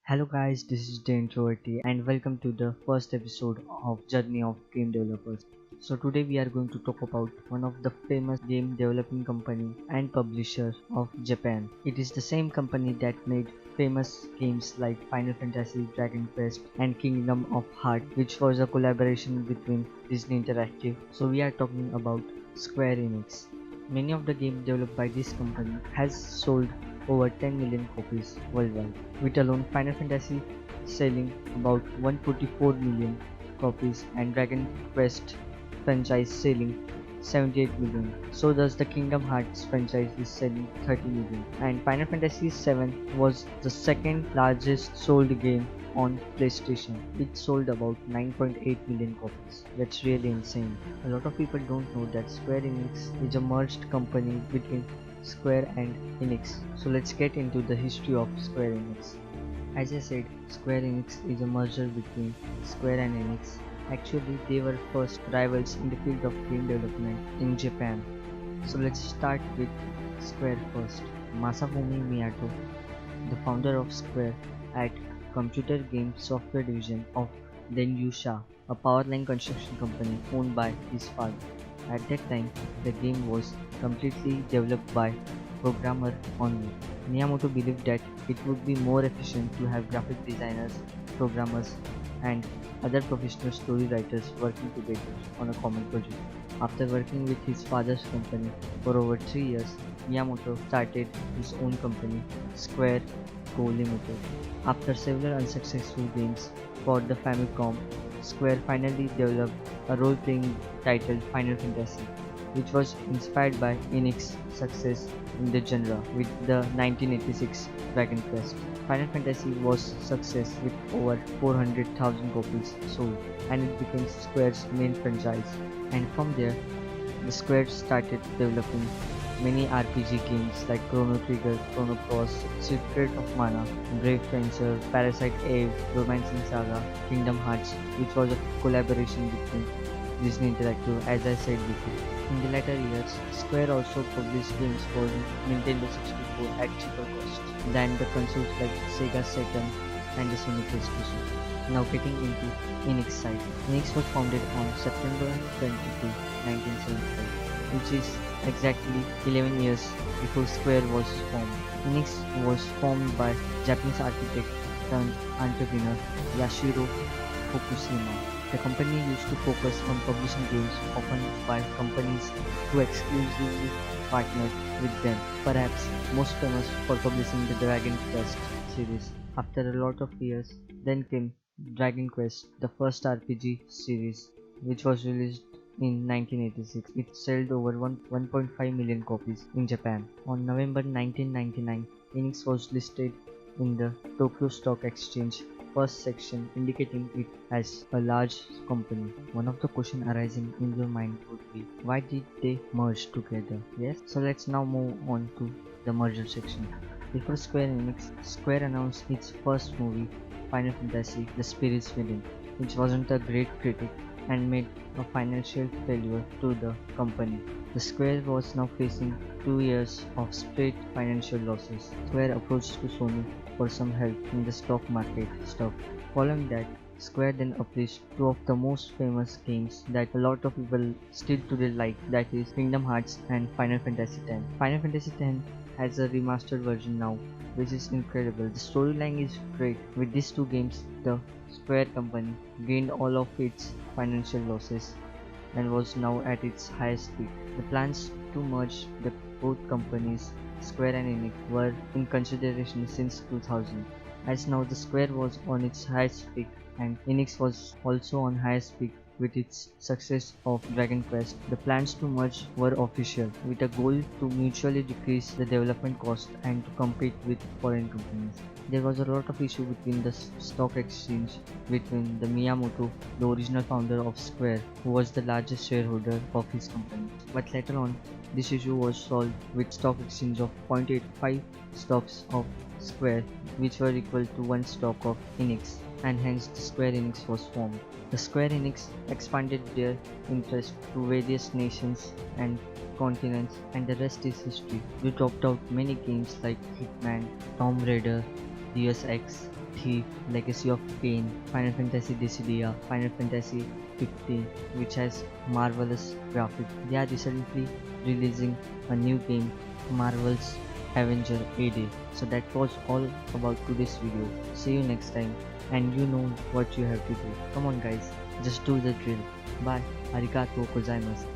Hello guys, this is theintroverty and welcome to the first episode of Journey of Game Developers. So today we are going to talk about one of the famous game developing company and publisher of Japan. It is the same company that made famous games like Final Fantasy, Dragon Quest and Kingdom of Heart, which was a collaboration between Disney Interactive. So we are talking about Square Enix. Many of the games developed by this company has sold over 10 million copies worldwide, with alone Final Fantasy selling about 144 million copies and Dragon Quest franchise selling 78 million. So does the Kingdom Hearts franchise is selling 30 million. And Final Fantasy VII was the second largest sold game on PlayStation. It sold about 9.8 million copies. That's really insane. A lot of people don't know that Square Enix is a merged company between Square and Enix. So let's get into the history of Square Enix. As I said, Square Enix is a merger between Square and Enix. Actually, they were first rivals in the field of game development in Japan. So let's start with Square first. Masafumi Miyato, the founder of Square at computer game software division of Denyu, a power line construction company owned by his father. At that time, the game was completely developed by programmer only. Miyamoto believed that it would be more efficient to have graphic designers, programmers, and other professional story writers working together on a common project. After working with his father's company for over 3 years, Miyamoto started his own company, Square Co. Limited. After several unsuccessful games for the Famicom, Square finally developed a role-playing titled Final Fantasy, which was inspired by Enix's success in the genre with the 1986 Dragon Quest. Final Fantasy was a success with over 400,000 copies sold, and it became Square's main franchise. And from there, the Square started developing many RPG games like Chrono Trigger, Chrono Cross, Secret of Mana, Brave Fencer, Parasite Eve, Romancing Saga, Kingdom Hearts, which was a collaboration between Disney Interactive, as I said before. In the latter years, Square also published games for Nintendo 64 at cheaper cost than the consoles like Sega Saturn and the Sony PlayStation. Now getting into Enix side. Enix was founded on September 22, 1975, which is exactly 11 years before Square was formed. Enix was formed by Japanese architect turned entrepreneur Yashiro Fukushima. The company used to focus on publishing games often by companies who exclusively partnered with them, perhaps most famous for publishing the Dragon Quest series. After a lot of years, then came Dragon Quest, the first RPG series, which was released in 1986. It sold over 1.5 million copies in Japan. On November 1999, Enix was listed in the Tokyo Stock Exchange first section, indicating it as a large company. One of the questions arising in your mind would be, why did they merge together? Yes, so let's now move on to the merger section. Before Square Enix, Square announced its first movie, Final Fantasy: The Spirits Within, which wasn't a great critic and made a financial failure to the company. The Square was now facing 2 years of straight financial losses. Square approached to Sony for some help in the stock market stuff. Following that, Square then published two of the most famous games that a lot of people still today like, that is Kingdom Hearts and Final Fantasy X. Final Fantasy X has a remastered version now, which is incredible. The storyline is great. With these two games, the Square company gained all of its financial losses and was now at its highest peak. The plans to merge the both companies, Square and Enix, were in consideration since 2000, as now the Square was on its highest peak and Enix was also on highest peak with its success of Dragon Quest. The plans to merge were official, with a goal to mutually decrease the development cost and to compete with foreign companies. There was a lot of issue between the stock exchange between the Miyamoto, the original founder of Square, who was the largest shareholder of his company. But later on, this issue was solved with stock exchange of 0.85 stocks of Square, which were equal to one stock of Enix, and hence the Square Enix was formed. The Square Enix expanded their interest to various nations and continents, and the rest is history. We dropped out many games like Hitman, Tomb Raider, Deus Ex, Thief, Legacy of Kain, Final Fantasy Dissidia, Final Fantasy 15, which has marvelous graphics. They are recently releasing a new game, Marvel's Avenger AD. So that was all about today's video. See you next time, and you know what you have to do. Come on guys, just do the drill. Bye. Arigatou gozaimasu.